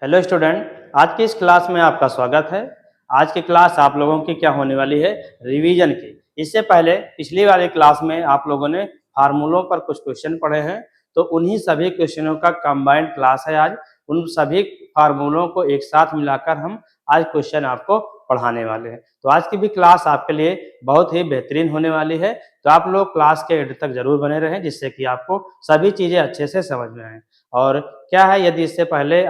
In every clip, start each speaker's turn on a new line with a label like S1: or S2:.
S1: Hello student, आज की इस क्लास में आपका स्वागत है। आज की क्लास आप लोगों की क्या होने वाली है? रिवीजन की। इससे पहले पिछली वाली क्लास में आप लोगों ने फार्मूलों पर कुछ क्वेश्चन पढ़े हैं, तो उन्हीं सभी क्वेश्चनों का कंबाइंड क्लास है आज। उन सभी फार्मूलों को एक साथ मिलाकर हम आज क्वेश्चन आपको पढ़ाने वाले हैं। तो आज की भी क्लास आपके लिए बहुत ही बेहतरीन होने वाली है। तो आप लोग क्लास के एंड तक जरूर बने रहें, जिससे कि आपको सभी चीज़ें अच्छे से समझ में आए। और क्या है, यदि इससे पहले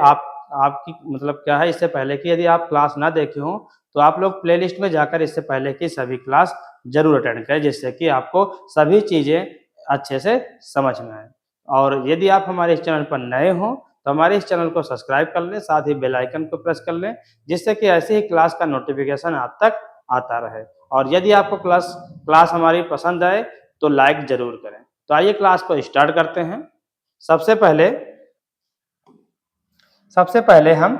S1: आपकी मतलब क्या है, इससे पहले कि यदि आप क्लास ना देखे हों तो आप लोग प्लेलिस्ट में जाकर इससे पहले की सभी क्लास जरूर अटेंड करें, जिससे कि आपको सभी चीज़ें अच्छे से समझ में आए। और यदि आप हमारे इस चैनल पर नए हों तो हमारे इस चैनल को सब्सक्राइब कर लें, साथ ही बेल आइकन को प्रेस कर लें, जिससे कि ऐसे ही क्लास का नोटिफिकेशन आप तक आता रहे। और यदि आपको क्लास हमारी पसंद आए तो लाइक जरूर करें। तो आइए क्लास को स्टार्ट करते हैं। सबसे पहले हम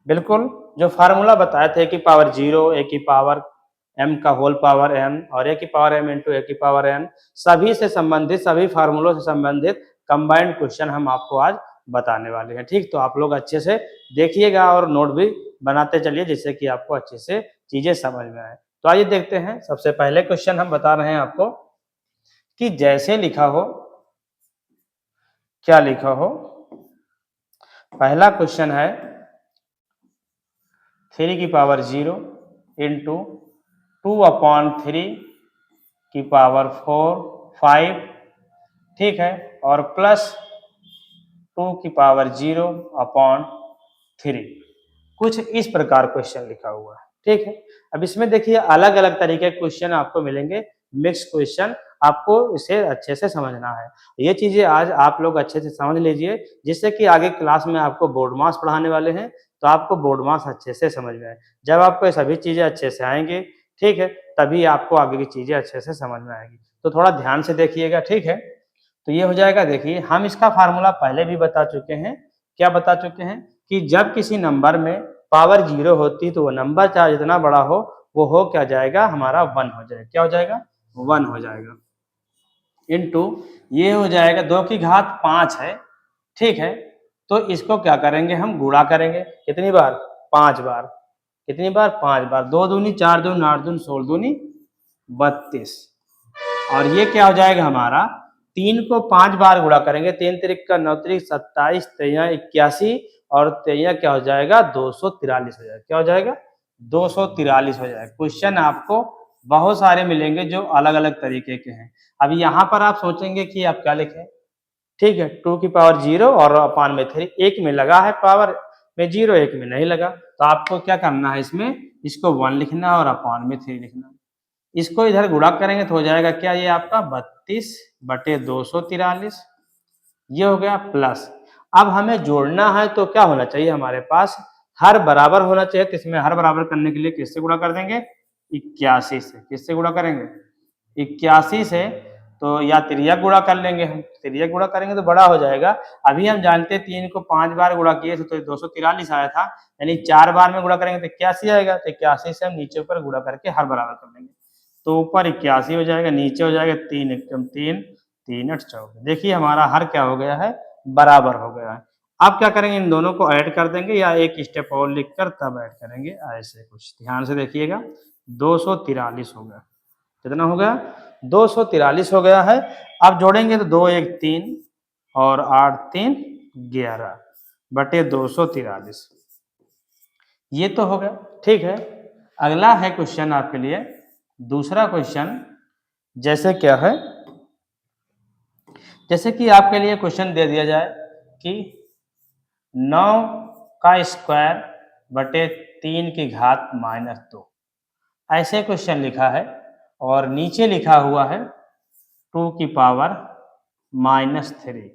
S1: बिल्कुल जो फार्मूला बताए थे कि पावर 0 ए की पावर m का होल पावर n और a की पावर m इंटू ए की पावर n, सभी से संबंधित सभी फार्मूलों से संबंधित कंबाइंड क्वेश्चन हम आपको आज बताने वाले हैं। ठीक, तो आप लोग अच्छे से देखिएगा और नोट भी बनाते चलिए, जिससे कि आपको अच्छे से चीजें समझ में आए। तो आइए देखते हैं। सबसे पहले क्वेश्चन हम बता रहे हैं आपको कि जैसे लिखा हो, क्या लिखा हो। पहला क्वेश्चन है 3 की पावर 0 इंटू 2/3 की पावर 5, ठीक है, और प्लस 2 की पावर 0/3। कुछ इस प्रकार क्वेश्चन लिखा हुआ है। ठीक है, अब इसमें देखिए अलग अलग तरीके के क्वेश्चन आपको मिलेंगे, मिक्स क्वेश्चन। आपको इसे अच्छे से समझना है। ये चीजें आज आप लोग अच्छे से समझ लीजिए, जिससे कि आगे क्लास में आपको बोर्ड मार्क्स पढ़ाने वाले हैं, तो आपको बोर्ड मार्क्स अच्छे से समझ में आए। जब आपको ये सभी चीजें अच्छे से आएंगे, ठीक है, तभी आपको आगे की चीजें अच्छे से समझ में आएगी। तो थोड़ा ध्यान से देखिएगा, ठीक है। तो ये हो जाएगा। देखिए हम इसका फार्मूला पहले भी बता चुके हैं। क्या बता चुके हैं? कि जब किसी नंबर में पावर 0 होती तो वो नंबर चाहे जितना बड़ा हो, वो हो क्या जाएगा, हमारा 1 हो जाएगा। क्या हो जाएगा? 1 हो जाएगा। इनटू ये हो जाएगा 2 की घात 5 है, ठीक है। तो इसको क्या करेंगे, हम गुणा करेंगे। कितनी बार? 5 बार। कितनी बार? 5 बार। 2 दूनी 4 दूनी 8 दूनी 16 दूनी 32। और ये क्या हो जाएगा हमारा? 3 को 5 बार गुणा करेंगे। 3 तिरिक का 9 तिरिक 27, 3 81 और 3 क्या हो जाएगा? 243 हो जाएगा। क्या हो जाएगा? 243 हो जाएगा। क्वेश्चन आपको बहुत सारे मिलेंगे जो अलग अलग तरीके के हैं। अब यहाँ पर आप सोचेंगे कि आप क्या लिखें। ठीक है, 2 की पावर 0 और अपान में 3, एक में लगा है पावर में 0, एक में नहीं लगा। तो आपको क्या करना है, इसमें इसको 1 लिखना और अपान में 3 लिखना। इसको इधर गुणा करेंगे तो हो जाएगा क्या, ये आपका 32/243। ये हो गया प्लस। अब हमें जोड़ना है तो क्या होना चाहिए हमारे पास? हर बराबर होना चाहिए। तो इसमें हर बराबर करने के लिए किससे गुणा कर देंगे? 81 से। किससे गुणा करेंगे? 81 से। तो या तिर्यक गुणा कर लेंगे हम। तिर्यक गुणा करेंगे तो बड़ा हो जाएगा। अभी हम जानते हैं 3 को 5 बार गुणा किए तो 243 आया था, यानी 4 बार में गुणा करेंगे तो 81 आएगा। तो 81 से हम नीचे ऊपर गुणा करके हर बराबर कर लेंगे। तो ऊपर 81 हो जाएगा, नीचे हो जाएगा 3 एकदम 3, 3 8 14। देखिए हमारा हर क्या हो गया है? बराबर हो गया है। अब क्या करेंगे, इन दोनों को ऐड कर देंगे या एक स्टेप और लिखकर तब ऐड करेंगे। ऐसे कुछ ध्यान से देखिएगा। 243 हो गया। कितना हो गया? 243 हो गया है। अब जोड़ेंगे तो 2 1 3 और 8 3 11 बटे 243। ये तो हो गया, ठीक है। अगला है क्वेश्चन आपके लिए, दूसरा क्वेश्चन। जैसे क्या है, जैसे कि आपके लिए क्वेश्चन दे दिया जाए कि 9 का स्क्वायर बटे 3 की घात -2, ऐसे क्वेश्चन लिखा है और नीचे लिखा हुआ है 2 की पावर -3।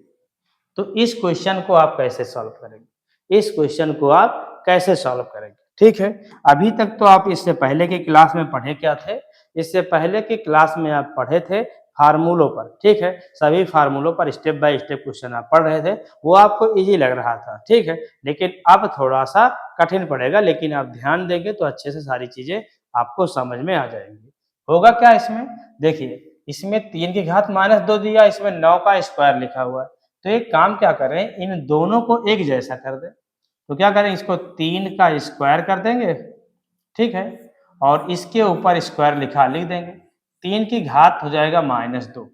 S1: तो इस क्वेश्चन को आप कैसे सॉल्व करेंगे? इस क्वेश्चन को आप कैसे सॉल्व करेंगे? ठीक है, अभी तक तो आप इससे पहले की क्लास में पढ़े क्या थे? इससे पहले की क्लास में आप पढ़े थे फार्मूलों पर, ठीक है। सभी फार्मूलों पर स्टेप बाय स्टेप क्वेश्चन आप पढ़ रहे थे, वो आपको इजी लग रहा था, ठीक है। लेकिन अब थोड़ा सा कठिन पड़ेगा, लेकिन आप ध्यान देंगे तो अच्छे से सारी चीजें आपको समझ में आ जाएंगी। होगा क्या इसमें? देखिए, इसमें 3 की घात -2 दिया, इसमें 9 का स्क्वायर लिखा हुआ है। तो एक काम क्या करें, इन दोनों को एक जैसा कर दें। तो क्या करेंगे, इसको 3 का स्क्वायर कर देंगे, ठीक है, और इसके ऊपर स्क्वायर लिख देंगे। 3 की घात हो जाएगा -2,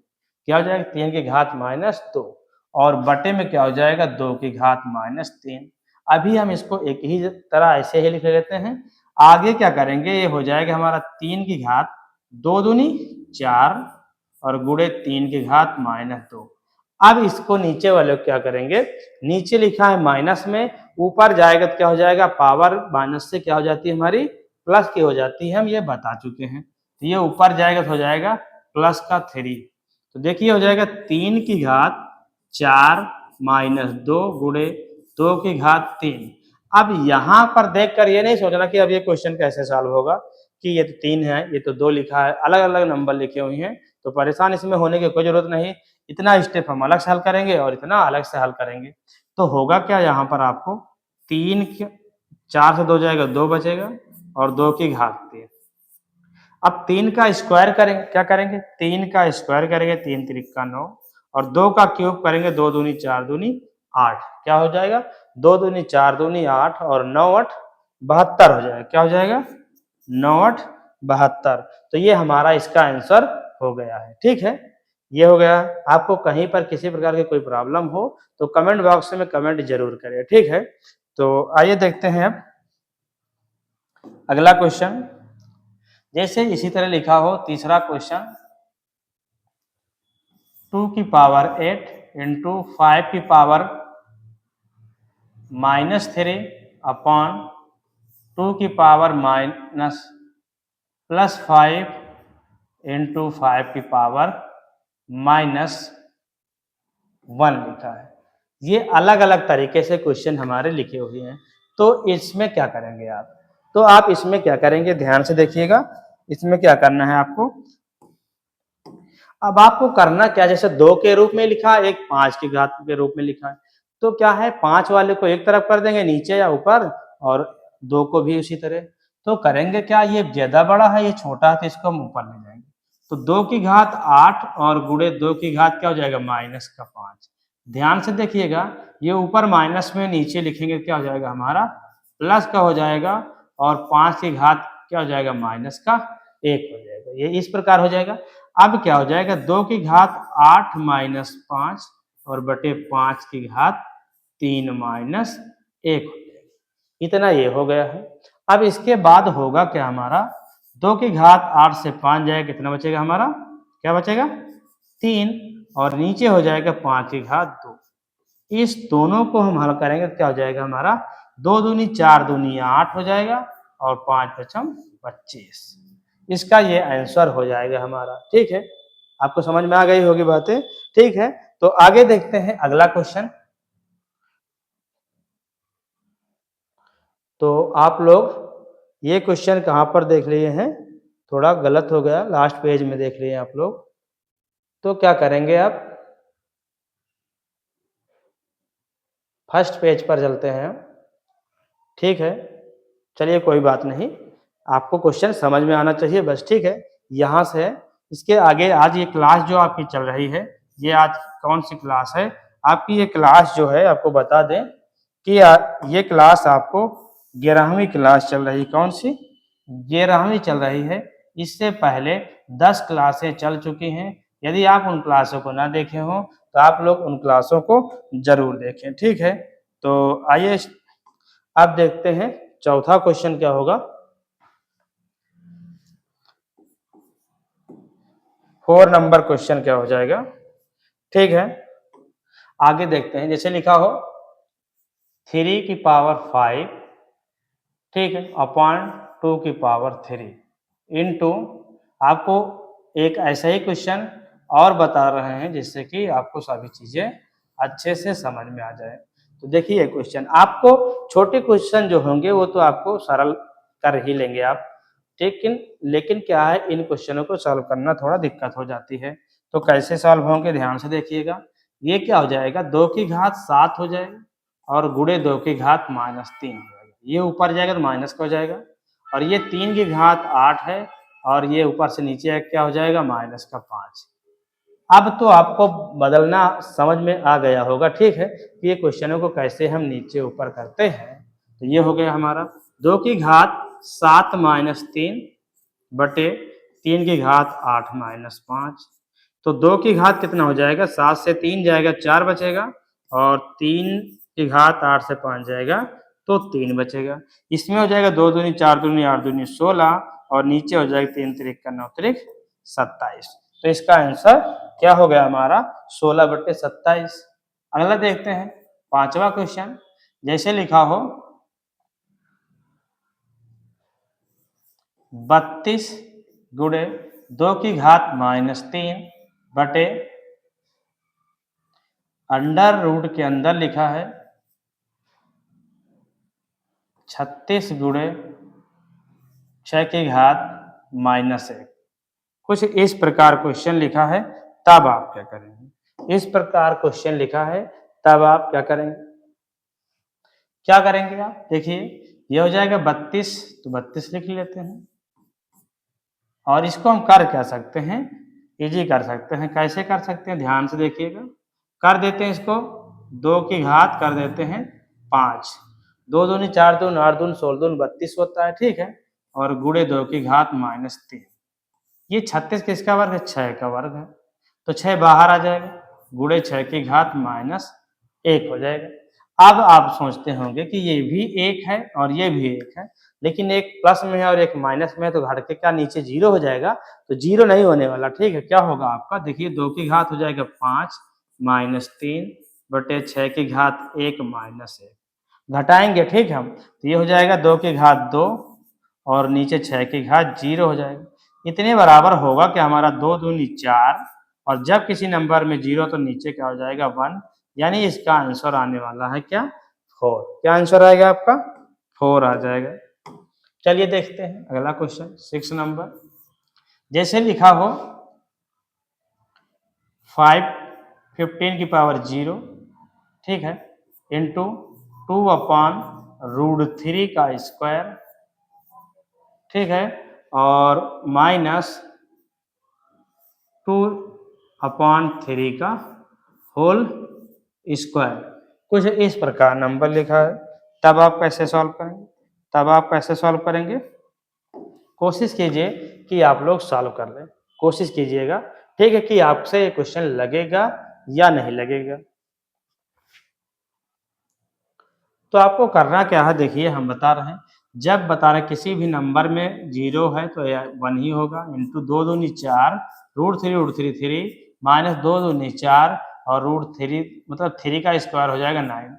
S1: क्या हो जाएगा 3 की घात -2, और बटे में क्या हो जाएगा 2 की घात -3। अभी हम इसको एक ही तरह ऐसे ही लिख लेते हैं। आगे क्या करेंगे, ये हो जाएगा हमारा 3 की घात 2 दूनी 4 और गुणे 3 की घात -2। अब इसको नीचे वाले को क्या करेंगे, नीचे लिखा है माइनस में, ऊपर जाएगा तो क्या हो जाएगा, पावर माइनस से क्या हो जाती है हमारी, प्लस की हो जाती है, हम ये बता चुके हैं। तो ये ऊपर जाएगा तो हो जाएगा प्लस का 3। तो देखिए हो जाएगा 3 की घात 4 -2 गुणे 2 की घात 3। अब यहाँ पर देखकर ये नहीं सोचना कि अब ये क्वेश्चन कैसे सॉल्व होगा, कि ये तो 3 है, ये तो 2 लिखा है, अलग अलग नंबर लिखे हुए हैं, तो परेशान इसमें होने की कोई जरूरत नहीं। इतना स्टेप हम अलग से हल करेंगे और इतना अलग से हल करेंगे। तो होगा क्या, यहाँ पर आपको 4 से 2 जाएगा 2 बचेगा और 2 की घात 3। अब 3 का स्क्वायर करेंगे, क्या करेंगे 3 का स्क्वायर करेंगे, 3 त्रिक 9 और 2 का क्यूब करेंगे, 2 दूनी 4 दूनी 8, क्या हो जाएगा 2 दूनी 4 दूनी 8 और 9 8 72 हो जाएगा, क्या हो जाएगा 9 8 72। तो ये हमारा इसका आंसर हो गया है, ठीक है, ये हो गया। आपको कहीं पर किसी प्रकार की कोई प्रॉब्लम हो तो कमेंट बॉक्स में कमेंट जरूर करें, ठीक है। तो आइए देखते हैं अब अगला क्वेश्चन। जैसे इसी तरह लिखा हो तीसरा क्वेश्चन, 2 की पावर 8 इंटू 5 की पावर -3 अपॉन 2 की पावर +5 इंटू 5 की पावर -1 लिखा है। ये अलग अलग तरीके से क्वेश्चन हमारे लिखे हुए हैं। तो इसमें क्या करेंगे आप, तो आप इसमें क्या करेंगे ध्यान से देखिएगा। इसमें क्या करना है आपको, अब आपको करना क्या, जैसे 2 के रूप में लिखा है, एक 5 की घात के रूप में लिखा है, तो क्या है 5 वाले को एक तरफ कर देंगे नीचे या ऊपर, और 2 को भी उसी तरह। तो करेंगे क्या, ये ज्यादा बड़ा है ये छोटा है, तो इसको हम ऊपर ले जाएंगे। तो 2 की घात 8 और गुणे 2 की घात क्या हो जाएगा -5। ध्यान से देखिएगा, ये ऊपर माइनस में नीचे लिखेंगे क्या हो जाएगा हमारा प्लस का हो जाएगा, और 5 की घात क्या हो जाएगा -1 हो जाएगा, ये इस प्रकार हो जाएगा। अब क्या हो जाएगा 2 की घात 8 -5 और बटे 5 की घात 3 -1 हो जाएगा, इतना ये हो गया है। अब इसके बाद होगा क्या हमारा, 2 की घात 8 से 5 जाएगा, कितना बचेगा हमारा, क्या बचेगा 3, और नीचे हो जाएगा 5 की घात 2। इस दोनों को हम हल करेंगे तो क्या हो जाएगा हमारा 2 दूनी 4 दूनी 8 हो जाएगा और 5 पचम 25। इसका ये आंसर हो जाएगा हमारा, ठीक है। आपको समझ में आ गई होगी बातें, ठीक है। तो आगे देखते हैं अगला क्वेश्चन। तो आप लोग ये क्वेश्चन कहाँ पर देख लिए हैं, थोड़ा गलत हो गया, लास्ट पेज में देख लिए आप लोग। तो क्या करेंगे आप, फर्स्ट पेज पर चलते हैं, ठीक है। चलिए कोई बात नहीं, आपको क्वेश्चन समझ में आना चाहिए बस, ठीक है। यहाँ से इसके आगे आज ये क्लास जो आपकी चल रही है, ये आज कौन सी क्लास है आपकी, ये क्लास जो है आपको बता दें कि ये क्लास आपको 11वीं क्लास चल रही, कौन सी 11वीं चल रही है। इससे पहले 10 क्लासें चल चुकी हैं। यदि आप उन क्लासों को ना देखे हो तो आप लोग उन क्लासों को जरूर देखें, ठीक है। तो आइए अब देखते हैं चौथा क्वेश्चन क्या होगा। 4 नंबर क्वेश्चन क्या हो जाएगा, ठीक है। आगे देखते हैं, जैसे लिखा हो 3 की पावर 5, ठीक है, अपॉन 2 की पावर 3 इनटू, आपको एक ऐसा ही क्वेश्चन और बता रहे हैं जिससे कि आपको सभी चीजें अच्छे से समझ में आ जाए। तो देखिए क्वेश्चन, आपको छोटे क्वेश्चन जो होंगे वो तो आपको सरल कर ही लेंगे आप, लेकिन क्या है, इन क्वेश्चनों को सॉल्व करना थोड़ा दिक्कत हो जाती है। तो कैसे सॉल्व होंगे ध्यान से देखिएगा। ये क्या हो जाएगा 2 की घात 7 हो जाएगा और गुणे 2 की घात -3 हो जाएगा, ये ऊपर जाएगा तो माइनस का हो जाएगा, और ये 3 की घात 8 है और ये ऊपर से नीचे क्या हो जाएगा -5। अब तो आपको बदलना समझ में आ गया होगा, ठीक है, कि ये क्वेश्चनों को कैसे हम नीचे ऊपर करते हैं। तो ये हो गया हमारा 2 की घात 7 माइनस 3 बटे 3 की घात 8 माइनस 5। तो 2 की घात कितना हो जाएगा, 7 से 3 जाएगा 4 बचेगा, और 3 की घात 8 से 5 जाएगा तो 3 बचेगा। इसमें हो जाएगा 2 दूनी 4 दूनी 8 दूनी 16, और नीचे हो जाएगा 3 त्रिक का 9 त्रिक 27। तो इसका आंसर क्या हो गया हमारा 16 बटे 27। अगला देखते हैं 5वां क्वेश्चन। जैसे लिखा हो 32 गुणे 2 की घात माइनस 3 बटे अंडर रूट के अंदर लिखा है 36 गुणे 6 की घात माइनस 1। कुछ इस प्रकार क्वेश्चन लिखा है, तब आप क्या करेंगे। इस प्रकार क्वेश्चन लिखा है, तब आप क्या करेंगे। क्या करेंगे आप, देखिए ये हो जाएगा 32, तो 32 लिख लेते हैं, और इसको हम कर क्या सकते हैं, इजी कर सकते हैं। कैसे कर सकते हैं, ध्यान से देखिएगा। कर देते हैं इसको 2 की घात कर देते हैं 5, 2 दूनी 4 दूनी 8 दूनी 16 दूनी 32 होता है, ठीक है। और गुणे 2 की घात माइनस 3। ये 36 किसका वर्ग है, 6 का वर्ग है, तो 6 बाहर आ जाएगा, गुणे 6 की घात माइनस 1 हो जाएगा। अब आप सोचते होंगे कि ये भी 1 है और ये भी 1 है, लेकिन एक प्लस में है और एक माइनस में है, तो घट के क्या नीचे 0 हो जाएगा, तो 0 नहीं होने वाला, ठीक है। क्या होगा आपका, देखिए 2 की घात हो जाएगा 5 माइनस 3 बटे 6 की घात 1 माइनस 1। घटाएंगे, ठीक है हम, तो ये हो जाएगा 2 की घात 2, और नीचे 6 की घात 0 हो जाएगा। इतने बराबर होगा कि हमारा 2 दूनी 4, और जब किसी नंबर में 0 तो नीचे क्या हो जाएगा 1, यानी इसका आंसर आने वाला है क्या, 4। क्या आंसर आएगा आपका, 4 आ जाएगा। चलिए देखते हैं अगला क्वेश्चन 6 नंबर। जैसे लिखा हो 5 15 की पावर 0, ठीक है, इंटू 2/√3 का स्क्वायर, ठीक है, और माइनस 2/3 का होल स्क्वायर। कुछ इस प्रकार नंबर लिखा है, तब आप कैसे सॉल्व करेंगे, तब आप कैसे सॉल्व करेंगे। कोशिश कीजिए कि आप लोग सॉल्व कर लें, कोशिश कीजिएगा, ठीक है, कि आपसे ये क्वेश्चन लगेगा या नहीं लगेगा। तो आपको करना क्या है, देखिए हम बता रहे हैं, जब बता रहे किसी भी नंबर में 0 है तो 1 ही होगा, इंटू 2 दूनी 4 √3 3 माइनस 2 दूनी 4 और √3 मतलब 3 का स्क्वायर हो जाएगा 9।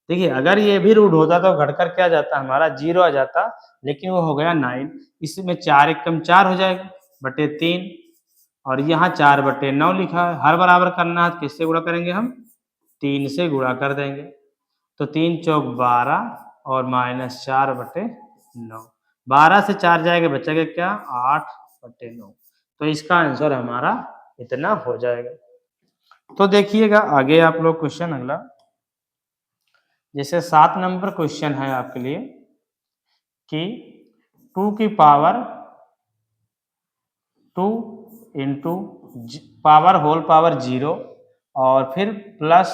S1: देखिए अगर ये भी रूट होता तो घटकर क्या जाता, हमारा 0 आ जाता, लेकिन वो हो गया 9। इसमें 4 एकम 4 हो जाएगा बटे 3, और यहाँ 4 बटे 9 लिखा है। हर बराबर करना है, किससे गुणा करेंगे हम, 3 से गुणा कर देंगे, तो 3 चौक 12 और माइनस 4 बटे 9। 12 से 4 जाएगा, बचेगा क्या, 8 बटे 9। तो इसका आंसर हमारा इतना हो जाएगा। तो देखिएगा आगे आप लोग क्वेश्चन अगला, जैसे 7 नंबर क्वेश्चन है आपके लिए कि 2 की power 2 into power whole power 0, और फिर प्लस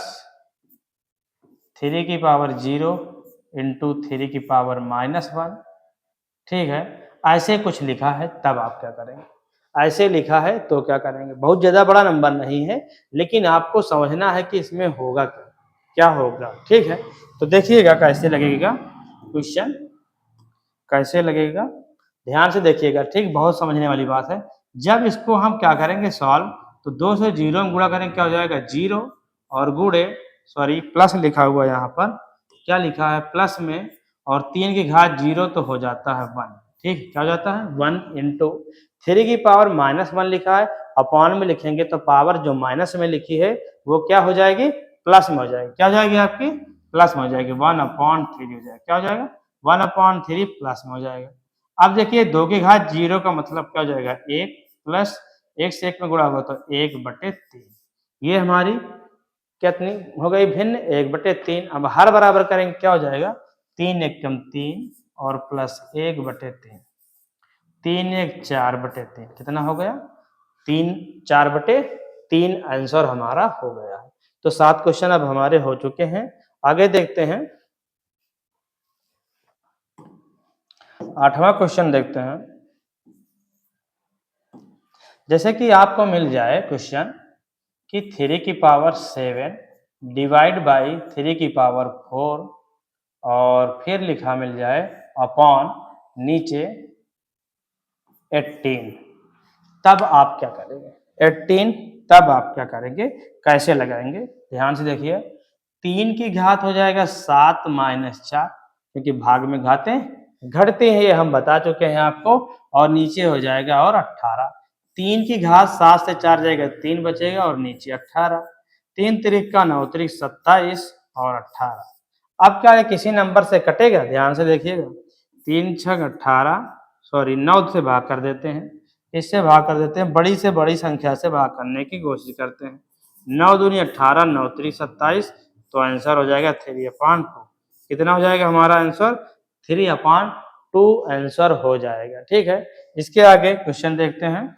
S1: 3 की पावर 0 इंटू 3 की पावर -1, ठीक है। ऐसे कुछ लिखा है, तब आप क्या करेंगे। ऐसे लिखा है तो क्या करेंगे, बहुत ज़्यादा बड़ा नंबर नहीं है, लेकिन आपको समझना है कि इसमें होगा क्या, क्या होगा, ठीक है। तो देखिएगा कैसे लगेगा क्वेश्चन, कैसे लगेगा, ध्यान से देखिएगा, ठीक, बहुत समझने वाली बात है। जब इसको हम क्या करेंगे सॉल्व, तो 2 से 0 में गुणा करेंगे, क्या हो जाएगा 0, और गुणे सॉरी प्लस लिखा हुआ यहाँ पर, क्या लिखा है प्लस में, और 3 की घात 0 तो हो जाता है 1, ठीक, क्या हो जाता है 1 इंटू 3 की पावर -1 लिखा है, अपॉन में लिखेंगे तो पावर जो माइनस में लिखी है वो क्या हो जाएगी, प्लस में हो जाएगी। क्या हो जाएगी आपकी, प्लस में हो जाएगी, 1/3 हो जाएगा, क्या हो जाएगा 1/3 प्लस में हो जाएगा। अब देखिए 2 की घात 0 का मतलब क्या हो जाएगा 1, प्लस 1 से 1 में गुणा होगा तो 1/3। ये हमारी कितनी हो गई भिन्न, 1/3। अब हर बराबर करेंगे, क्या हो जाएगा 3 एकम 3 और प्लस 1/3, 3 1 4/3, कितना हो गया 3 4/3 आंसर हमारा हो गया है। तो 7 क्वेश्चन अब हमारे हो चुके हैं। आगे देखते हैं 8वां क्वेश्चन देखते हैं। जैसे कि आपको मिल जाए क्वेश्चन कि 3 की पावर 7 डिवाइड बाई 3 की पावर 4 और फिर लिखा मिल जाए अपॉन नीचे 18, तब आप क्या करेंगे? 18 तब आप क्या करेंगे, कैसे लगाएंगे? ध्यान से देखिए। 3 की घात हो जाएगा 7 माइनस 4, क्योंकि भाग में घातें घटते हैं, ये हम बता चुके हैं आपको। और नीचे हो जाएगा और 18। 3 की घात 7 से 4 जाएगा 3 बचेगा और नीचे 18। 3 तिरिक का 9 तिरिक 27 और 18। अब क्या है, किसी नंबर से कटेगा? ध्यान से देखिएगा। 3 छक 18, सॉरी 9 से भाग कर देते हैं, इससे भाग कर देते हैं, बड़ी से बड़ी संख्या से भाग करने की कोशिश करते हैं। 9 दूनी 18, 9 तिरिक 27, तो आंसर हो जाएगा 3/2। कितना हो जाएगा हमारा आंसर? 3/2 आंसर हो जाएगा। ठीक है, इसके आगे क्वेश्चन देखते हैं।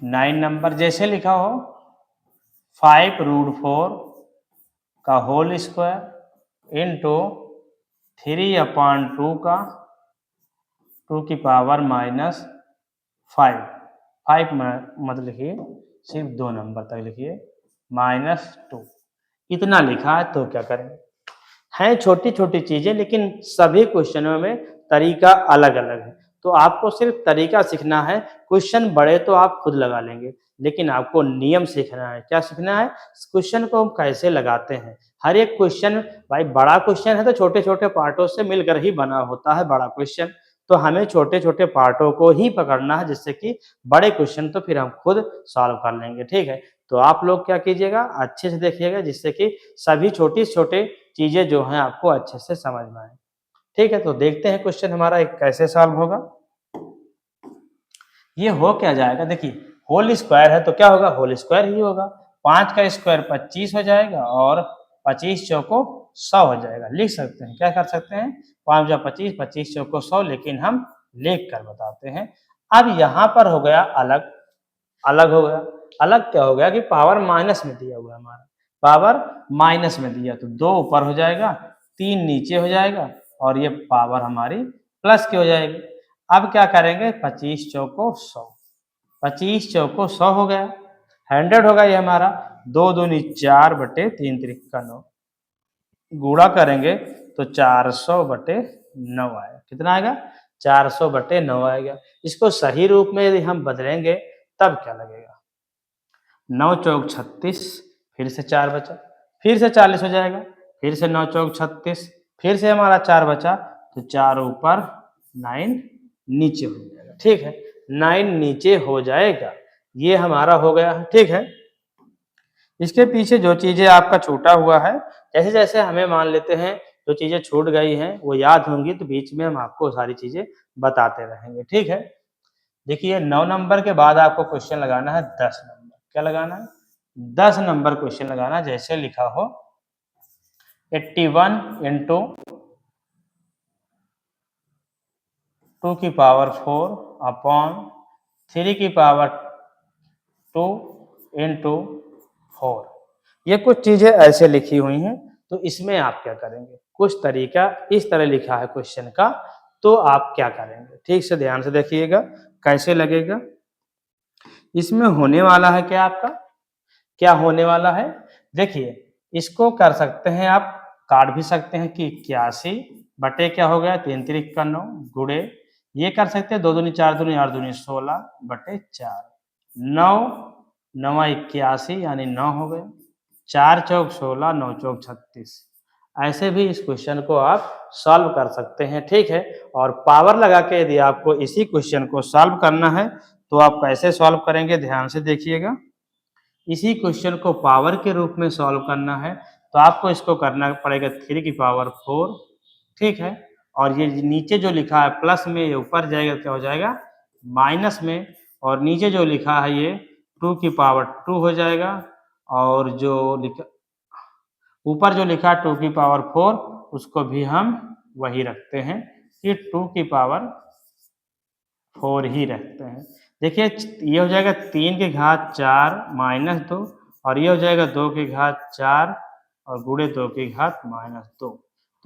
S1: 9 नंबर जैसे लिखा हो 5√4 का होल स्क्वायर इंटू 3/2 का 2 की पावर माइनस 5। 5 मत लिखिए, सिर्फ 2 नंबर तक लिखिए, -2। इतना लिखा है तो क्या करें? हैं छोटी छोटी चीजें, लेकिन सभी क्वेश्चनों में तरीका अलग अलग है। तो आपको सिर्फ तरीका सीखना है। क्वेश्चन बड़े तो आप खुद लगा लेंगे, लेकिन आपको नियम सीखना है। क्या सीखना है? क्वेश्चन को हम कैसे लगाते हैं। हर एक क्वेश्चन, भाई बड़ा क्वेश्चन है तो छोटे छोटे पार्टों से मिलकर ही बना होता है बड़ा क्वेश्चन। तो हमें छोटे छोटे पार्टों को ही पकड़ना है, जिससे कि बड़े क्वेश्चन तो फिर हम खुद सॉल्व कर लेंगे। ठीक है, तो आप लोग क्या कीजिएगा, अच्छे से देखिएगा, जिससे कि सभी छोटी छोटे चीजें जो हैं आपको अच्छे से समझ में आए। ठीक है, तो देखते हैं क्वेश्चन हमारा एक कैसे सॉल्व होगा। ये हो क्या जाएगा, देखिए होल स्क्वायर है तो क्या होगा, होल स्क्वायर ही होगा। 5 का स्क्वायर 25 हो जाएगा और 25 चौको 100 हो जाएगा। लिख सकते हैं, क्या कर सकते हैं, 5 जा 25, 25 चौको 100, लेकिन हम लिख कर बताते हैं। अब यहाँ पर हो गया अलग, अलग हो गया। अलग क्या हो गया कि पावर माइनस में दिया हुआ है हमारा, पावर माइनस में दिया, तो 2 ऊपर हो जाएगा, 3 नीचे हो जाएगा और ये पावर हमारी प्लस की हो जाएगी। अब क्या करेंगे, 25 चौको 100, 25 चौको 100 हो गया, 100 होगा ये हमारा। 2 दूनी 4 बटे 3 तिरिक का 9, गुणा करेंगे तो 400/9 आएगा। कितना आएगा, 400/9 आएगा। इसको सही रूप में यदि हम बदलेंगे तब क्या लगेगा, 9 चौक 36, फिर से 4 बचा, फिर से 40 हो जाएगा, फिर से 9 चौक 36, फिर से हमारा 4 बचा, तो 4 ऊपर 9 नीचे हो जाएगा। ठीक है, 9 नीचे हो जाएगा, ये हमारा हो गया। ठीक है, इसके पीछे जो चीजें आपका छूटा हुआ है, जैसे जैसे हमें मान लेते हैं जो चीजें छूट गई हैं वो याद होंगी, तो बीच में हम आपको सारी चीजें बताते रहेंगे। ठीक है, देखिए 9 नंबर के बाद आपको क्वेश्चन लगाना है 10 नंबर। क्या लगाना है, 10 नंबर क्वेश्चन लगाना। जैसे लिखा हो 81 इंटू 2 की पावर 4 अपॉन 3 की पावर 2 इंटू 4। ये कुछ चीजें ऐसे लिखी हुई हैं, तो इसमें आप क्या करेंगे, कुछ तरीका इस तरह लिखा है क्वेश्चन का, तो आप क्या करेंगे, ठीक से ध्यान से देखिएगा कैसे लगेगा। इसमें होने वाला है क्या आपका, क्या होने वाला है, देखिए इसको कर सकते हैं आप, काट भी सकते हैं कि 81 बटे क्या हो गया 3 तिरिक का 9 गुड़े, ये कर सकते हैं 2 दूनी 4 दूनी 8 दूनी 16 बटे 4, 9 9 81 यानी 9 हो गया, 4 चौक 16, 9 चौक 36। ऐसे भी इस क्वेश्चन को आप सॉल्व कर सकते हैं। ठीक है, और पावर लगा के यदि आपको इसी क्वेश्चन को सॉल्व करना है तो आप कैसे सॉल्व करेंगे, ध्यान से देखिएगा। इसी क्वेश्चन को पावर के रूप में सॉल्व करना है तो आपको इसको करना पड़ेगा 3 की पावर 4। ठीक है, और ये नीचे जो लिखा है प्लस में, ये ऊपर जाएगा क्या हो जाएगा माइनस में, और नीचे जो लिखा है ये 2 की पावर 2 हो जाएगा, और जो लिखा ऊपर जो लिखा है 2 की पावर 4 उसको भी हम वही रखते हैं कि 2 की पावर 4 ही रखते हैं। देखिए ये हो जाएगा 3 की घात 4 माइनस 2, और ये हो जाएगा 2 की घात 4 और गुणे 2 की घात -2।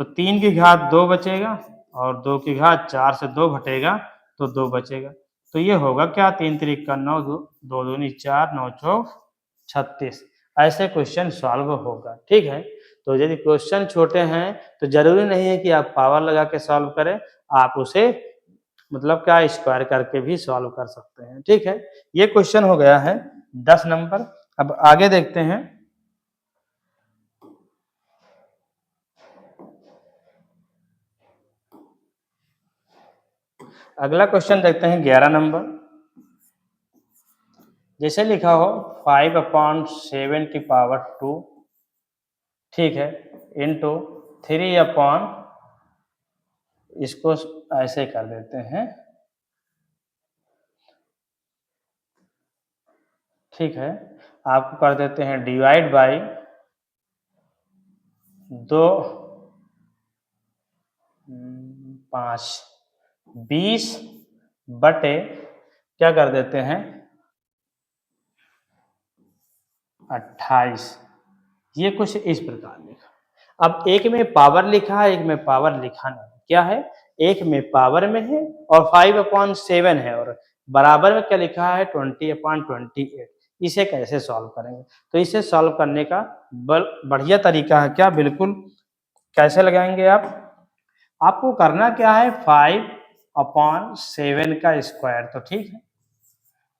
S1: तो 3 की घात 2 बचेगा और 2 की घात 4 से 2 घटेगा तो 2 बचेगा। तो ये होगा क्या, 3 त्रिक का 9, 2 दूनी 4, 9 चौक 36। ऐसे क्वेश्चन सॉल्व होगा, ठीक है। तो यदि क्वेश्चन छोटे हैं तो जरूरी नहीं है कि आप पावर लगा के सॉल्व करें, आप उसे मतलब क्या स्क्वायर करके भी सॉल्व कर सकते हैं, ठीक है। ये क्वेश्चन हो गया है 10 नंबर। अब आगे देखते हैं। अगला क्वेश्चन देखते हैं 11 नंबर। जैसे लिखा हो 5/7 की पावर 2, ठीक है, इंटू 3/, इसको ऐसे कर देते हैं, ठीक है। आपको कर देते हैं डिवाइड बाई 2, 5, 20 बटे क्या कर देते हैं 28। ये कुछ इस प्रकार लिखा। अब एक में पावर लिखा है, एक में पावर लिखा नहीं, क्या है, एक में पावर में है और 5/7 है और बराबर में क्या लिखा है 20/28। इसे कैसे सॉल्व करेंगे, तो इसे सॉल्व करने का बढ़िया तरीका है क्या, बिल्कुल। कैसे लगाएंगे आप, आपको करना क्या है 5/7 का स्क्वायर, तो ठीक है।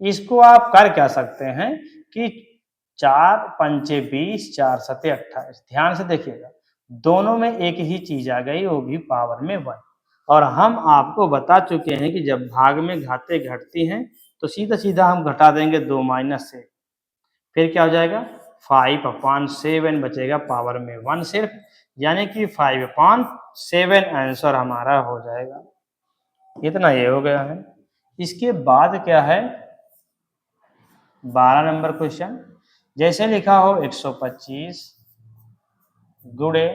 S1: इसको आप कर क्या सकते हैं कि 4 पंचे 20, 4 सते 28। ध्यान से देखिएगा, दोनों में एक ही चीज आ गई, वो भी पावर में 1। और हम आपको बता चुके हैं कि जब भाग में घातें घटती हैं तो सीधा सीधा हम घटा देंगे 2 माइनस से, फिर क्या हो जाएगा 5/7 बचेगा पावर में 1 सिर्फ, यानी कि 5/7 आंसर हमारा हो जाएगा। इतना ये हो गया है। इसके बाद क्या है 12 नंबर क्वेश्चन। जैसे लिखा हो 125 गुणे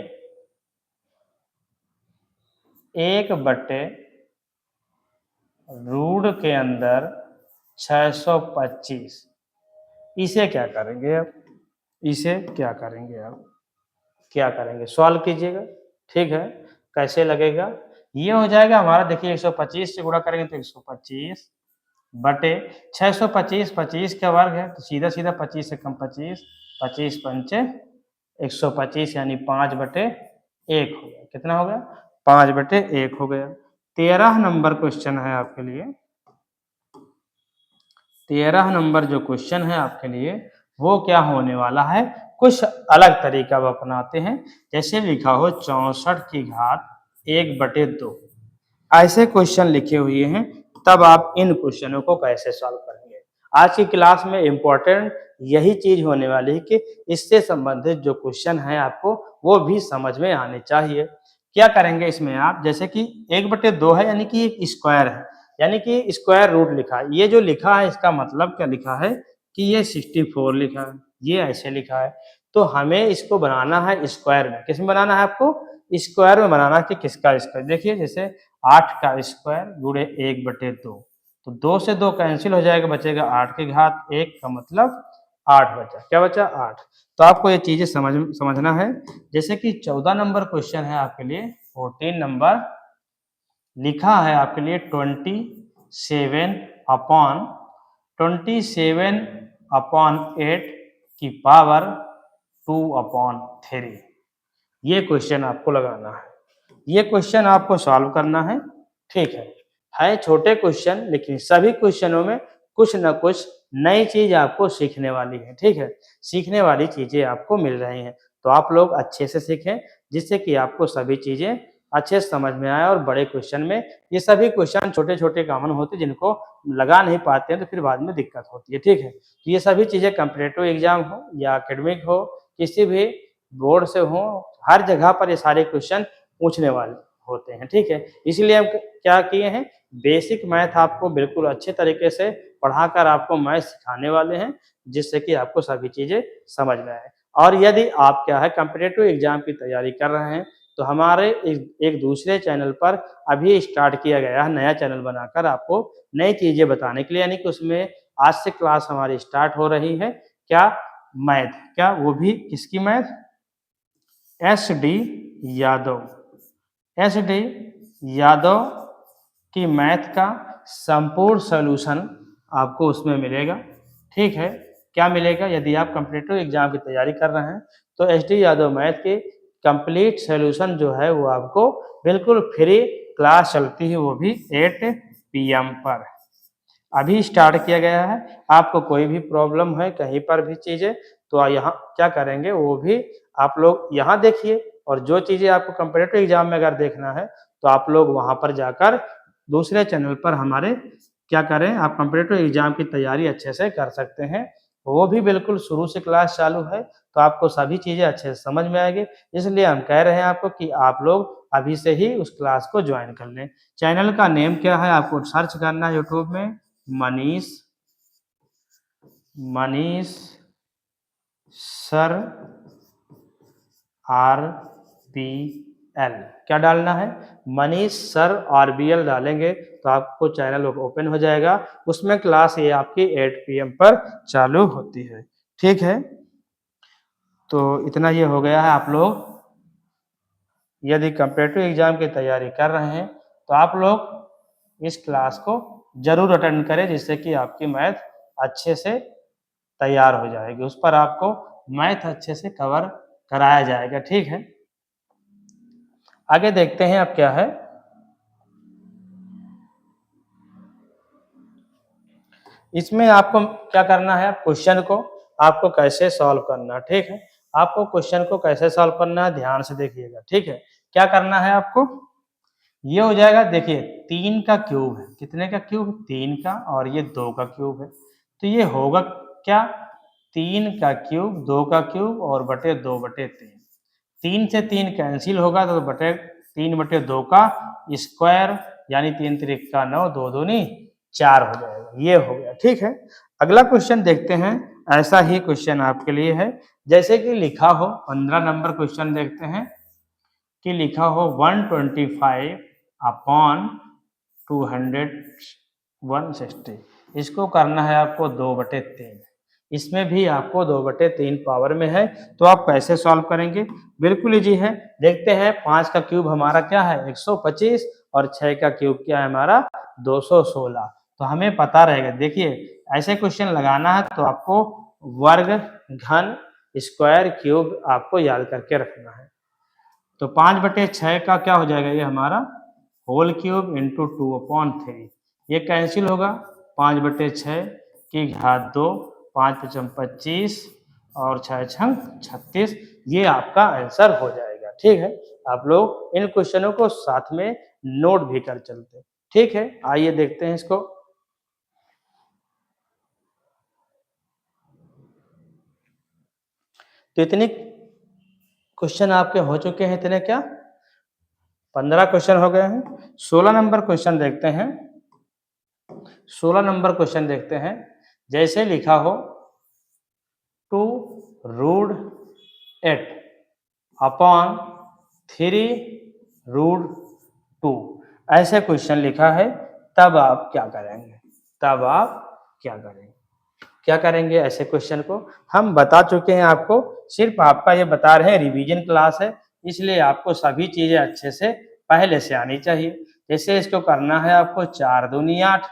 S1: 1/रूट के अंदर 625। इसे क्या करेंगे आप, इसे क्या करेंगे आप, क्या करेंगे सॉल्व कीजिएगा, ठीक है। कैसे लगेगा, ये हो जाएगा हमारा, देखिए 125 से गुणा करेंगे तो 125 बटे 625, 25 का वर्ग है तो सीधा सीधा 25 से कम 25, 25 पंचे 125 यानी 5/1 हो गया। कितना हो गया 5/1 हो गया। 13 नंबर क्वेश्चन है आपके लिए। 13 नंबर जो क्वेश्चन है आपके लिए वो क्या होने वाला है, कुछ अलग तरीका वो अपनाते हैं। जैसे लिखा हो 64 की घात 1/2। ऐसे क्वेश्चन लिखे हुए हैं, तब आप इन क्वेश्चनों को कैसे सॉल्व करेंगे। आज की क्लास में इम्पोर्टेंट यही चीज होने वाली है कि इससे संबंधित जो क्वेश्चन है आपको वो भी समझ में आने चाहिए। क्या करेंगे इसमें आप, जैसे कि 1/2 है यानी कि एक स्क्वायर है, यानी कि स्क्वायर रूट लिखा है। ये जो लिखा है इसका मतलब क्या लिखा है कि ये 64 लिखा है, ये ऐसे लिखा है। तो हमें इसको बनाना है स्क्वायर में। किस में बनाना है आपको, स्क्वायर में बनाना कि किसका स्क्वायर। देखिए जैसे 8 का स्क्वायर गुणे 1/2, तो 2 से 2 कैंसिल हो जाएगा, बचेगा 8 की घात 1 का मतलब 8 बचा। क्या बचा 8। तो आपको ये चीजें समझना है। जैसे कि 14 नंबर क्वेश्चन है आपके लिए, 14 नंबर लिखा है आपके लिए 27/8 की पावर 2/3। ये क्वेश्चन आपको लगाना है, ये क्वेश्चन आपको सॉल्व करना है, ठीक है छोटे क्वेश्चन लेकिन सभी क्वेश्चनों में कुछ न कुछ नई चीज आपको सीखने वाली है, ठीक है। सीखने वाली चीजें आपको मिल रही हैं, तो आप लोग अच्छे से सीखें जिससे कि आपको सभी चीजें अच्छे से समझ में आए। और बड़े क्वेश्चन में ये सभी क्वेश्चन छोटे छोटे कॉमन होते हैं, जिनको लगा नहीं पाते हैं तो फिर बाद में दिक्कत होती है, ठीक है। तो ये सभी चीजें कॉम्पिटिटिव एग्जाम हो या एकेडमिक हो, किसी भी बोर्ड से हो, हर जगह पर ये सारे क्वेश्चन पूछने वाले होते हैं, ठीक है। इसलिए हम क्या किए हैं, बेसिक मैथ आपको बिल्कुल अच्छे तरीके से पढ़ाकर आपको मैथ सिखाने वाले हैं, जिससे कि आपको सभी चीजें समझ में आए। और यदि आप क्या है कॉम्पिटिटिव एग्जाम की तैयारी कर रहे हैं तो हमारे एक दूसरे चैनल पर अभी स्टार्ट किया गया है, नया चैनल बनाकर आपको नई चीजें बताने के लिए, यानी कि उसमें आज से क्लास हमारी स्टार्ट हो रही है। क्या, मैथ, क्या वो भी किसकी math, SD Yadav, S D Yadav की मैथ का संपूर्ण सॉल्यूशन आपको उसमें मिलेगा। ठीक है, क्या मिलेगा? यदि आप कॉम्पिटिटिव एग्जाम की तैयारी कर रहे हैं तो एस डी यादव मैथ के कंप्लीट सॉल्यूशन जो है वो आपको बिल्कुल फ्री क्लास चलती है, वो भी 8 PM पर अभी स्टार्ट किया गया है। आपको कोई भी प्रॉब्लम है कहीं पर भी चीज़ें, तो यहाँ क्या करेंगे वो भी आप लोग यहाँ देखिए, और जो चीज़ें आपको कॉम्पिटिटिव एग्जाम में अगर देखना है तो आप लोग वहाँ पर जाकर दूसरे चैनल पर हमारे क्या करें, आप कॉम्पिटिटिव एग्जाम की तैयारी अच्छे से कर सकते हैं। वो भी बिल्कुल शुरू से क्लास चालू है, तो आपको सभी चीज़ें अच्छे से समझ में आएगी। इसलिए हम कह रहे हैं आपको कि आप लोग अभी से ही उस क्लास को ज्वाइन कर लें। चैनल का नेम क्या है, आपको सर्च करना है यूट्यूब में, मनीष मनीष सर RBL, क्या डालना है? मनीष सर RBL डालेंगे तो आपको चैनल ओपन हो जाएगा। उसमें क्लास ये आपकी 8 PM पर चालू होती है। ठीक है, तो इतना ये हो गया है। आप लोग यदि कॉम्पिटिटिव एग्जाम की तैयारी कर रहे हैं तो आप लोग इस क्लास को जरूर अटेंड करें, जिससे कि आपकी मैथ अच्छे से तैयार हो जाएगी। उस पर आपको मैथ अच्छे से कवर कराया जाएगा। ठीक है, आगे देखते हैं अब क्या है। इसमें आपको क्या करना है, क्वेश्चन को आपको कैसे सॉल्व करना। ठीक है, आपको क्वेश्चन को कैसे सॉल्व करना है ध्यान से देखिएगा। ठीक है, क्या करना है आपको, ये हो जाएगा, देखिए 3 का क्यूब है, कितने का क्यूब? 3 का, और ये 2 का क्यूब है, तो ये होगा क्या? 3 का क्यूब, 2 का क्यूब और बटे 2/3। 3 से 3 कैंसिल होगा तो 3/2 का स्क्वायर, यानी 3 त्रिक का 9, 2 दूनी 4 हो जाएगा। ये हो गया। ठीक है, अगला क्वेश्चन देखते हैं। ऐसा ही क्वेश्चन आपके लिए है, जैसे कि लिखा हो 15 नंबर क्वेश्चन देखते हैं कि लिखा हो 125 अपॉन 200 160। इसको करना है आपको 2/3। इसमें भी आपको 2/3 पावर में है, तो आप कैसे सॉल्व करेंगे? बिल्कुल इजी है। देखते हैं, 5 का क्यूब हमारा क्या है? 125, और 6 का क्यूब क्या है हमारा? 216। तो हमें पता रहेगा। देखिए, ऐसे क्वेश्चन लगाना है तो आपको वर्ग, घन, स्क्वायर, क्यूब आपको याद करके रखना है। तो 5/6 का क्या हो जाएगा? ये हमारा होल क्यूब इंटू 2/3। ये कैंसिल होगा, 5/6 की घात 2, 5×5 = 25 और 6×6 = 36। ये आपका आंसर हो जाएगा। ठीक है, आप लोग इन क्वेश्चनों को साथ में नोट भी कर चलते। ठीक है, आइए देखते हैं इसको। तो इतने क्वेश्चन आपके हो चुके हैं। इतने क्या, 15 क्वेश्चन हो गए हैं। 16 नंबर क्वेश्चन देखते हैं। 16 नंबर क्वेश्चन देखते हैं। जैसे लिखा हो 2√8 अपॉन 3√2, ऐसे क्वेश्चन लिखा है। तब आप क्या करेंगे? तब आप क्या करेंगे? क्या करेंगे ऐसे क्वेश्चन को? हम बता चुके हैं आपको, सिर्फ आपका ये बता रहे हैं, रिवीजन क्लास है, इसलिए आपको सभी चीजें अच्छे से पहले से आनी चाहिए। जैसे इसको करना है आपको 4 दूनी 8,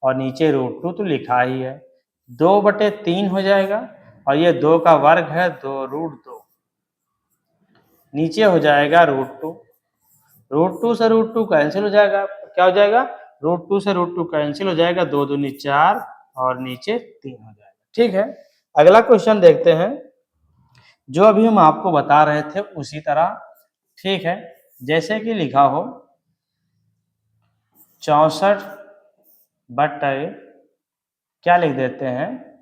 S1: और नीचे √2 तो लिखा ही है, 2/3 हो जाएगा, और ये 2 का वर्ग है, 2√2, नीचे हो जाएगा √2। √2 से √2 कैंसिल हो जाएगा, क्या हो जाएगा? √2 से √2 कैंसिल हो जाएगा, 2 दूनी 4 और नीचे 3 हो जाएगा। ठीक है, अगला क्वेश्चन देखते हैं, जो अभी हम आपको बता रहे थे उसी तरह। ठीक है, जैसे कि लिखा हो 64 बटे, क्या लिख देते हैं,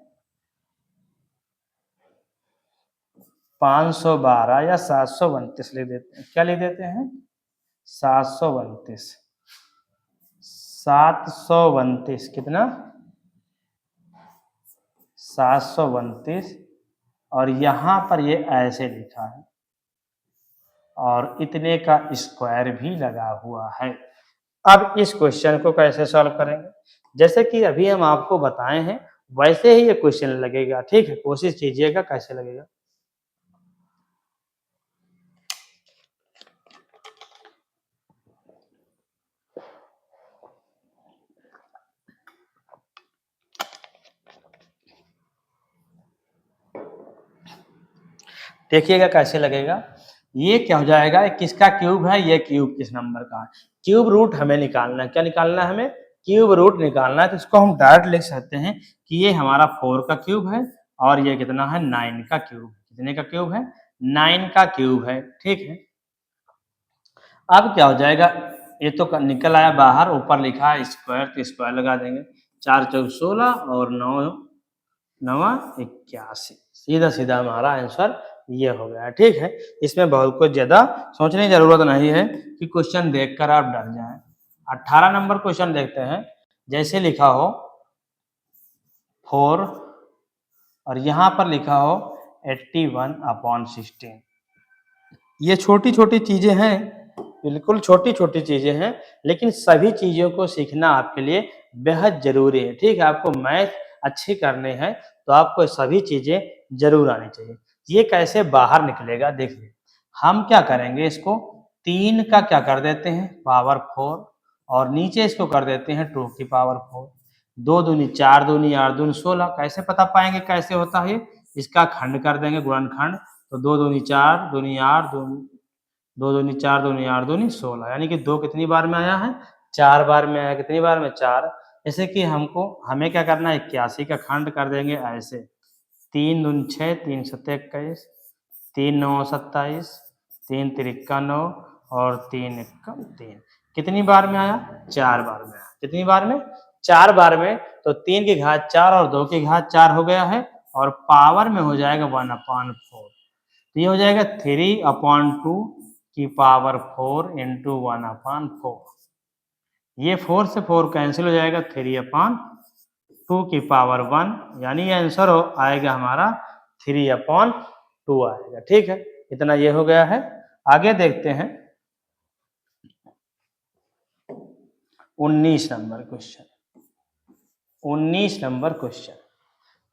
S1: 512 या 732 लिख देते हैं। क्या लिख देते हैं? 732। 732 कितना? 732, और यहाँ पर ये ऐसे लिखा है, और इतने का स्क्वायर भी लगा हुआ है। अब इस क्वेश्चन को कैसे सॉल्व करेंगे? जैसे कि अभी हम आपको बताए हैं वैसे ही ये क्वेश्चन लगेगा। ठीक है, कोशिश कीजिएगा कैसे लगेगा। देखिएगा कैसे लगेगा। ये क्या हो जाएगा, किसका क्यूब है, ये क्यूब किस नंबर का है। क्यूब रूट हमें निकालना है, क्या निकालना है हमें, क्यूब रूट निकालना है। तो इसको हम डायरेक्ट लिख सकते हैं कि ये हमारा 4 का क्यूब है और ये कितना है 9 का क्यूब। कितने का क्यूब है, 9 का क्यूब है, ठीक है। अब क्या हो जाएगा, ये तो निकल आया बाहर, ऊपर लिखा है स्क्वायर तो स्क्वायर लगा देंगे। 4 चौक 16 और 9 9 81, सीधा सीधा हमारा आंसर ये हो गया, ठीक है। इसमें बहुत कुछ ज्यादा सोचने की जरूरत नहीं है कि क्वेश्चन देखकर आप डर जाएं। 18 नंबर क्वेश्चन देखते हैं। जैसे लिखा हो 4 और यहाँ पर लिखा हो 81/16। ये छोटी छोटी चीजें हैं, बिल्कुल छोटी छोटी चीजें हैं, लेकिन सभी चीजों को सीखना आपके लिए बेहद जरूरी है, ठीक है। आपको मैथ अच्छी करनी है तो आपको सभी चीजें जरूर आनी चाहिए। ये कैसे बाहर निकलेगा, देखिए हम क्या करेंगे, इसको 3 का क्या कर देते हैं पावर 4 और नीचे इसको कर देते हैं 2 की पावर 4। 2 दूनी 4, दूनी 8, दूनी 16। कैसे पता पाएंगे कैसे होता है, इसका खंड कर देंगे, गुणनखंड। तो 2 दूनी 4, दूनी 8, 2 दूनी 4, दूनी 8, दूनी 16, यानी कि 2 कितनी बार में आया है, 4 बार में आया। कितनी बार में, 4। जैसे कि हमें क्या करना है, 81 का खंड कर देंगे ऐसे। 3 दूनी 6, 3 सत्ते 21, 3 9 27, 3 तिरिक्का 9 और 3 एक्का 3। कितनी बार में आया, 4 बार में आया। कितनी बार में, 4 बार में। तो 3 की घात 4 और 2 की घात 4 हो गया है और पावर में हो जाएगा 1/4। तो ये हो जाएगा 3/2 की पावर 4 इंटू 1/4। ये 4 से 4 कैंसिल हो जाएगा, 3/2 की पावर 1, यानी ये आंसर आएगा हमारा 3/2 आएगा, ठीक है। इतना ये हो गया है। आगे देखते हैं 19 नंबर क्वेश्चन। 19 नंबर क्वेश्चन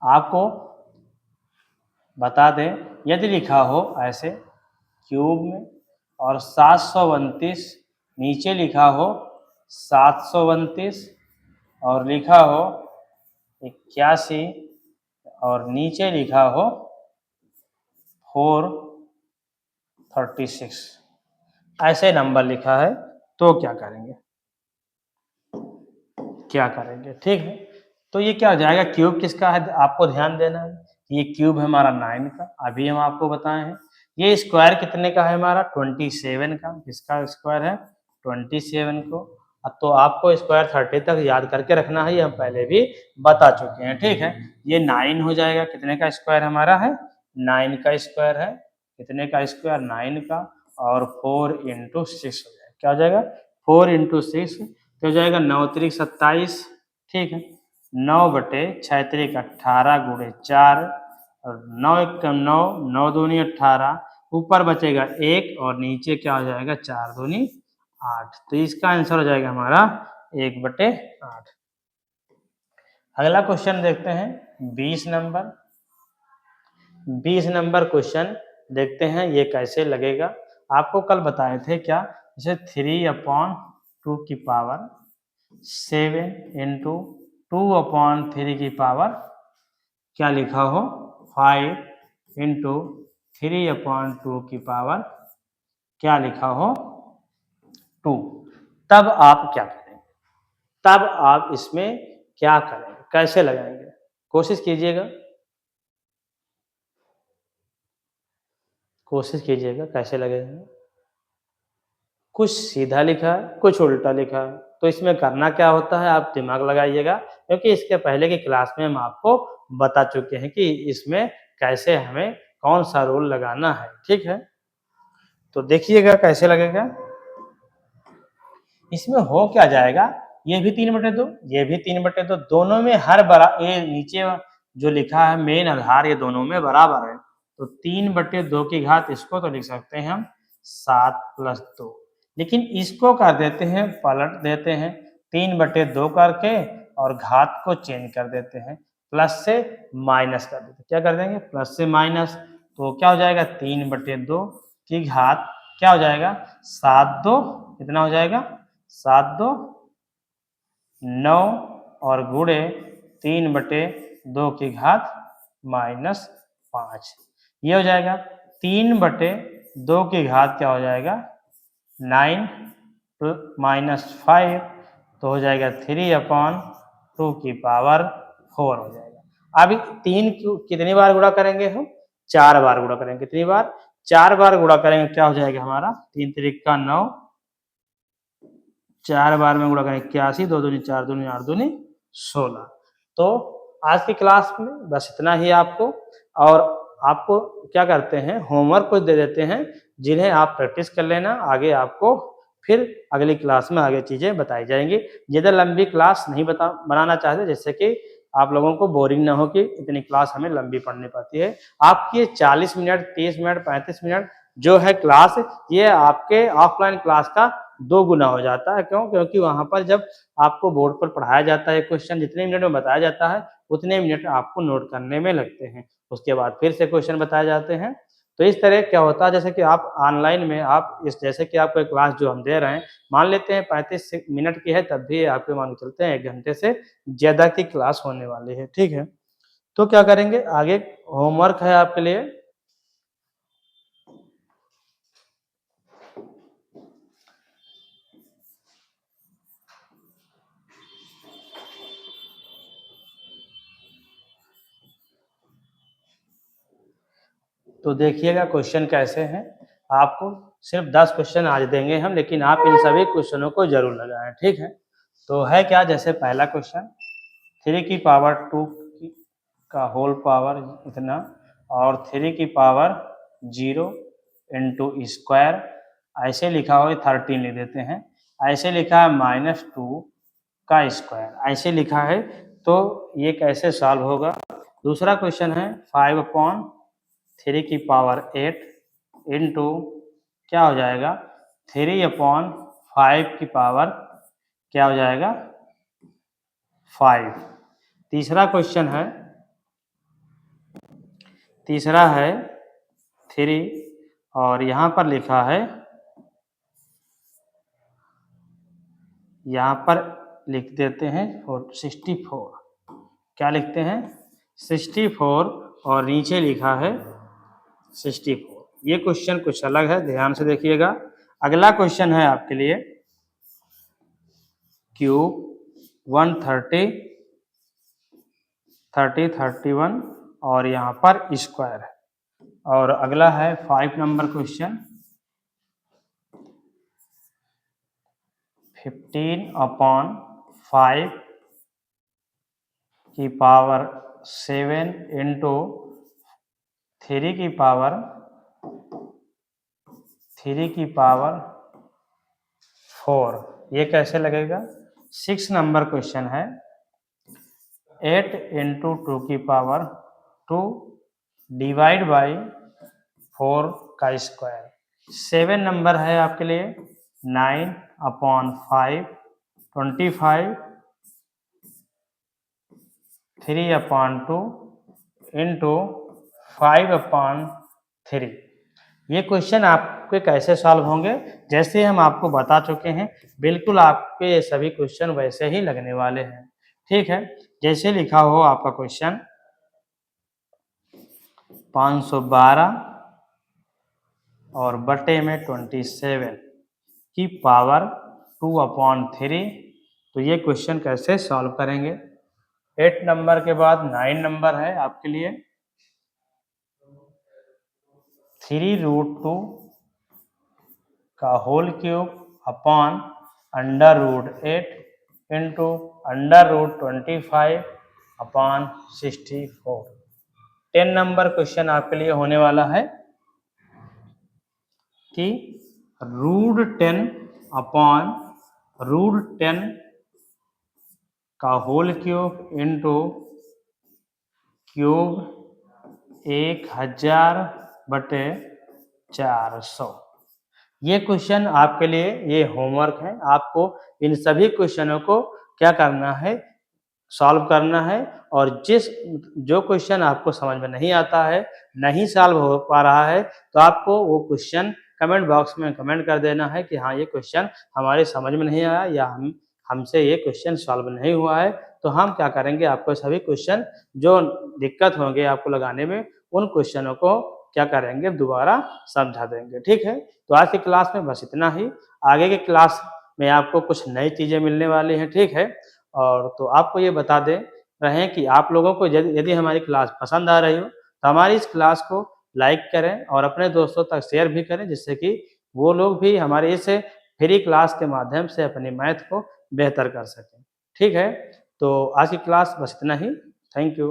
S1: आपको बता दें, यदि लिखा हो ऐसे क्यूब में और 732 नीचे लिखा हो 732 और लिखा हो 81 और नीचे लिखा हो 436, ऐसे नंबर लिखा है तो क्या करेंगे, क्या करेंगे, ठीक है। तो ये क्या हो जाएगा, क्यूब किसका है आपको ध्यान देना है। ये क्यूब है हमारा 9 का, अभी हम आपको बताए हैं। ये स्क्वायर कितने का है हमारा, 27 का। किसका स्क्वायर है, 27 को। अब तो आपको स्क्वायर 30 तक याद करके रखना है, ये हम पहले भी बता चुके हैं, ठीक है। ये 9 हो जाएगा, कितने का स्क्वायर हमारा है, 9 का स्क्वायर है। कितने का स्क्वायर, 9 का। और 4 इंटू 6 हो जाएगा, क्या हो जाएगा, 4 इंटू 6 तो हो जाएगा 9 त्रिक 27, ठीक है। 9 बटे 6 त्रिक 18 गुणे 4 और 9 एक 9, 9 दूनी 18, ऊपर बचेगा 1 और नीचे क्या हो जाएगा 4 दूनी 8। तो इसका आंसर हो जाएगा हमारा 1/8। अगला क्वेश्चन देखते हैं 20 नंबर। 20 नंबर क्वेश्चन देखते हैं ये कैसे लगेगा। आपको कल बताए थे क्या, जैसे 3/2 की पावर 7 इंटू 2/3 की पावर क्या लिखा हो 5 इंटू 3/2 की पावर क्या लिखा हो 2। तब आप क्या करेंगे, तब आप इसमें क्या करेंगे, कैसे लगाएंगे, कोशिश कीजिएगा, कोशिश कीजिएगा कैसे लगेगा। कुछ सीधा लिखा है, कुछ उल्टा लिखा है, तो इसमें करना क्या होता है, आप दिमाग लगाइएगा, क्योंकि इसके पहले की क्लास में हम आपको बता चुके हैं कि इसमें कैसे हमें कौन सा रूल लगाना है, ठीक है। तो देखिएगा कैसे लगेगा। इसमें हो क्या जाएगा, ये भी 3/2, ये भी 3/2, दोनों में हर बरा, ये नीचे जो लिखा है मेन आधार, ये दोनों में बराबर है। तो 3/2 की घात, इसको तो लिख सकते हैं हम 7 + 2, लेकिन इसको कर देते हैं, पलट देते हैं 3/2 करके और घात को चेंज कर देते हैं, प्लस से माइनस कर देते हैं। क्या कर देंगे, प्लस से माइनस। तो क्या हो जाएगा 3/2 की घात क्या हो जाएगा 7 2, कितना हो जाएगा 7 2 9 और गुणे 3/2 की घात -5, ये हो जाएगा 3/2 की घात क्या हो जाएगा 9 -5 तो हो जाएगा 3/2 की पावर 4 हो जाएगा। अब 3 कितनी बार गुणा करेंगे हम 4 बार गुणा करेंगे। कितनी बार 4 बार गुणा करेंगे क्या हो जाएगा हमारा 3 त्रिका 9 4 बार में गुणा करें 81 2 दूनी 4 दूनी 8 दूनी 16। तो आज की क्लास में बस इतना ही आपको और आपको क्या करते हैं होमवर्क कुछ दे देते हैं जिन्हें आप प्रैक्टिस कर लेना आगे आपको फिर अगली क्लास में आगे चीज़ें बताई जाएंगी। ज़्यादा लंबी क्लास नहीं बनाना चाहते जिससे कि आप लोगों को बोरिंग ना हो कि इतनी क्लास हमें लंबी पढ़नी पड़ती है। आपकी 40 मिनट 30 मिनट 35 मिनट जो है क्लास ये आपके ऑफलाइन क्लास का 2 गुना हो जाता है। क्यों? क्योंकि वहाँ पर जब आपको बोर्ड पर पढ़ाया जाता है क्वेश्चन जितने मिनट में बताया जाता है उतने मिनट आपको नोट करने में लगते हैं। उसके बाद फिर से क्वेश्चन बताए जाते हैं। तो इस तरह क्या होता है जैसे कि आप ऑनलाइन में आप इस जैसे कि आपको क्लास जो हम दे रहे हैं मान लेते हैं 35 मिनट की है तब भी आपके मान के चलते हैं 1 घंटे से ज़्यादा की क्लास होने वाली है। ठीक है? तो क्या करेंगे आगे होमवर्क है आपके लिए तो देखिएगा क्वेश्चन कैसे हैं। आपको सिर्फ 10 क्वेश्चन आज देंगे हम लेकिन आप इन सभी क्वेश्चनों को जरूर लगाएं। ठीक है? तो है क्या जैसे पहला क्वेश्चन 3 की पावर 2 का होल पावर इतना और 3 की पावर 0 इंटू स्क्वायर ऐसे लिखा हो 13 लिख देते हैं। ऐसे लिखा है -2 का स्क्वायर ऐसे लिखा है तो ये कैसे सॉल्व होगा। दूसरा क्वेश्चन है 5/3 की पावर 8 इंटू क्या हो जाएगा 3/5 की पावर क्या हो जाएगा 5। तीसरा है 3 और यहाँ पर लिखा है यहाँ पर लिख देते हैं 64 क्या लिखते हैं 64 और नीचे लिखा है 64। ये क्वेश्चन कुछ अलग है ध्यान से देखिएगा। अगला क्वेश्चन है आपके लिए क्यूब 130 30 31 और यहाँ पर स्क्वायर और अगला है 5 नंबर क्वेश्चन 15/5 की पावर 7 इंटू 3 की पावर 4 ये कैसे लगेगा। 6 नंबर क्वेश्चन है 8 इंटू 2 की पावर 2 डिवाइड बाई 4 का स्क्वायर। 7 नंबर है आपके लिए 9/5 25 3/2 इंटू 5/3। ये क्वेश्चन आपके कैसे सॉल्व होंगे जैसे हम आपको बता चुके हैं बिल्कुल आपके ये सभी क्वेश्चन वैसे ही लगने वाले हैं। ठीक है? जैसे लिखा हो आपका क्वेश्चन 512 और बटे में 27 की पावर 2/3 तो ये क्वेश्चन कैसे सॉल्व करेंगे। 8 नंबर के बाद 9 नंबर है आपके लिए 3√2 का whole cube upon √8 into √25/64। 10 number question आपके लिए होने वाला है कि √10 का होल क्यूब इंटू क्यूब 1000/400। ये क्वेश्चन आपके लिए ये होमवर्क है। आपको इन सभी क्वेश्चनों को क्या करना है सॉल्व करना है और जो क्वेश्चन आपको समझ में नहीं आता है नहीं सॉल्व हो पा रहा है तो आपको वो क्वेश्चन कमेंट बॉक्स में कमेंट कर देना है कि हाँ ये क्वेश्चन हमारे समझ में नहीं आया या हमसे ये क्वेश्चन सॉल्व नहीं हुआ है। तो हम क्या करेंगे आपको सभी क्वेश्चन जो दिक्कत होंगे आपको लगाने में उन क्वेश्चनों को क्या करेंगे, दोबारा समझा देंगे। ठीक है? तो आज की क्लास में बस इतना ही। आगे की क्लास में आपको कुछ नई चीज़ें मिलने वाली हैं, ठीक है? और तो आपको ये बता दे रहे हैं कि आप लोगों को यदि यदि हमारी क्लास पसंद आ रही हो, तो हमारी इस क्लास को लाइक करें और अपने दोस्तों तक शेयर भी करें, जिससे कि वो लोग भी हमारे इस फ्री क्लास के माध्यम से अपनी मैथ को बेहतर कर सकें। ठीक है? तो आज की क्लास बस इतना ही। Thank you.